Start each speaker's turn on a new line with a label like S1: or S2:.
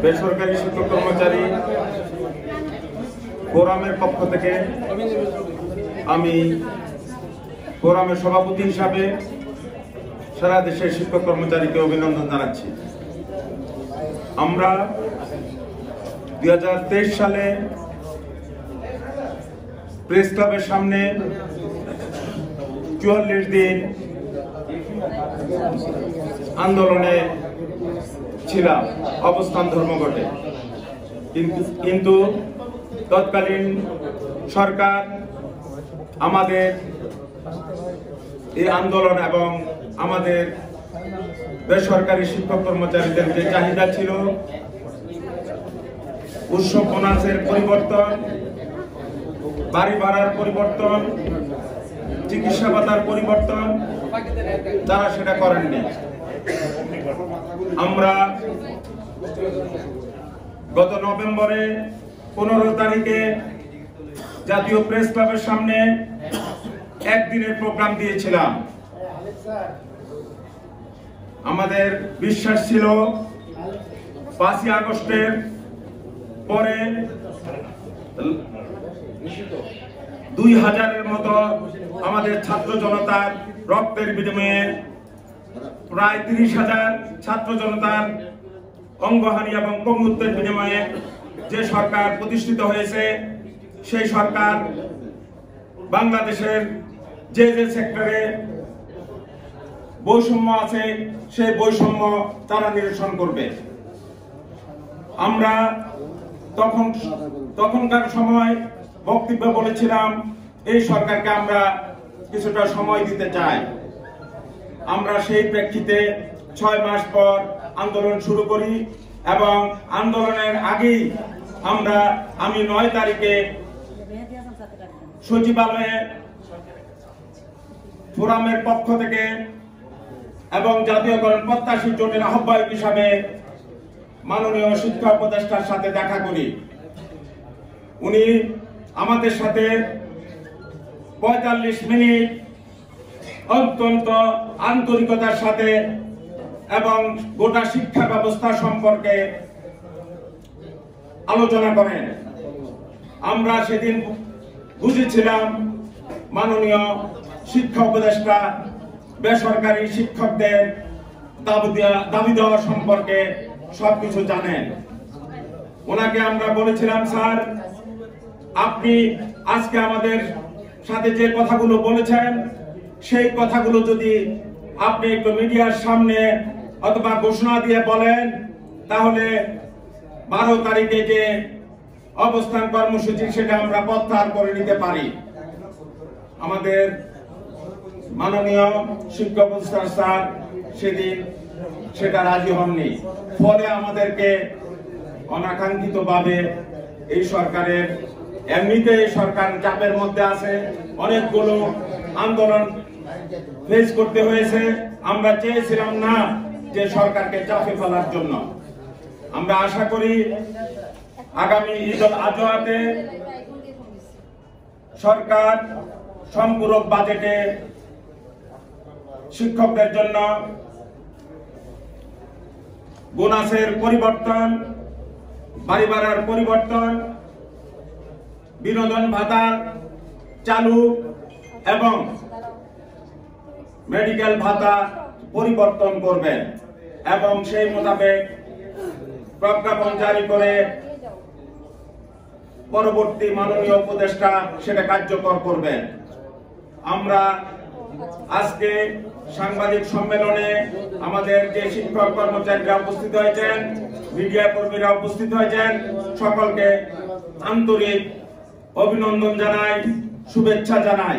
S1: বেসরকারি শিক্ষক কর্মচারী ফোরামের পক্ষ থেকে আমি ফোরামের সভাপতি হিসাবে সারা দেশের শিক্ষক কর্মচারীকে অভিনন্দন জানাচ্ছি। আমরা 2023 সালে প্রেস ক্লাবের সামনে 44 দিন আন্দোলনে ছিলাম, অবস্থান ধর্মঘটে। কিন্তু তৎকালীন সরকার আমাদের এই আন্দোলন এবং আমাদের বেসরকারি শিক্ষক কর্মচারীদের যে চাহিদা ছিল, উৎসব বোনাসের পরিবর্তন, বাড়ি ভাড়ার পরিবর্তন, চিকিৎসা ভাতার পরিবর্তন, তারা সেটা করেননি। আমরা গত নভেম্বরে 15 তারিখে জাতীয় প্রেস ক্লাবের সামনে একদিনের প্রোগ্রাম দিয়েছিলাম। আমাদের বিশ্বাস ছিল 5ই আগস্টের পরে 2000-এর মতো আমাদের ছাত্র জনতার রক্তের বিনিময়ে প্রায় 30,000 ছাত্র জনতার অঙ্গহানি এবং পঙ্গুত্বের বিনিময়ে যে সরকার প্রতিষ্ঠিত হয়েছে, সেই সরকার বাংলাদেশের যে যে সেক্টরে বৈষম্য আছে সেই বৈষম্য তারা নিরসন করবে। আমরা তখনকার সময় বক্তব্য বলেছিলাম, এই সরকারকে আমরা কিছুটা সময় দিতে চাই। আমরা সেই প্রেক্ষিতে 6 মাস পর আন্দোলন শুরু করি এবং আন্দোলনের আগেই আমি 9 তারিখে সচিবালয়ে ফোরামের পক্ষ থেকে এবং জাতীয়করণ প্রত্যাশী জোটের আহ্বায়ক হিসাবে মাননীয় শিক্ষা উপদেষ্টার সাথে দেখা করি। উনি আমাদের সাথে 45 মিনিট অত্যন্ত আন্তরিকতার সাথে এবং গোটা শিক্ষা ব্যবস্থা সম্পর্কে আলোচনা করেন। আমরা সেদিন বুঝেছিলাম মাননীয় শিক্ষা উপদেষ্টা বেসরকারি শিক্ষকদের দাবি দেওয়া সম্পর্কে সবকিছু জানেন। ওনাকে আমরা বলেছিলাম, স্যার, আপনি আজকে আমাদের সাথে যে কথাগুলো বলেছেন, সেই কথাগুলো যদি আপনি একটু মিডিয়ার সামনে অথবা ঘোষণা দিয়ে বলেন, তাহলে 12 তারিখে যে অবস্থান কর্মসূচি সেটা আমরা প্রত্যাহার করে নিতে পারি। আমাদের মাননীয় শিক্ষা উপদেষ্টা স্যার সেদিন সেটা রাজি হননি। ফলে আমাদেরকে অনাকাঙ্ক্ষিতভাবে এই সরকারের, এমনিতে এই সরকার চাপের মধ্যে আছে, অনেকগুলো আন্দোলন ফেস করতে হয়েছে। আমরা চেয়েছিলাম না যে সরকারকে চাপে ফেলার জন্য। আমরা আশা করি আগামী ঈদ উল আজহাতে সরকার সম্পূরক বাজেটে শিক্ষকদের জন্য বোনাসের পরিবর্তন, বাড়ি ভাড়ার পরিবর্তন, বিনোদন ভাতা চালু এবং মেডিকেল ভাতা পরিবর্তন করবেন এবং সেই মোতাবেক প্রজ্ঞাপন জারি করে পরবর্তী মাননীয় উপদেষ্টা সেটা কার্যকর করবেন। আমরা আজকে সাংবাদিক সম্মেলনে আমাদের যে শিক্ষক কর্মচারীরা উপস্থিত হয়েছেন, মিডিয়া কর্মীরা উপস্থিত হয়েছেন, সকলকে আন্তরিক অভিনন্দন জানাই, শুভেচ্ছা জানাই।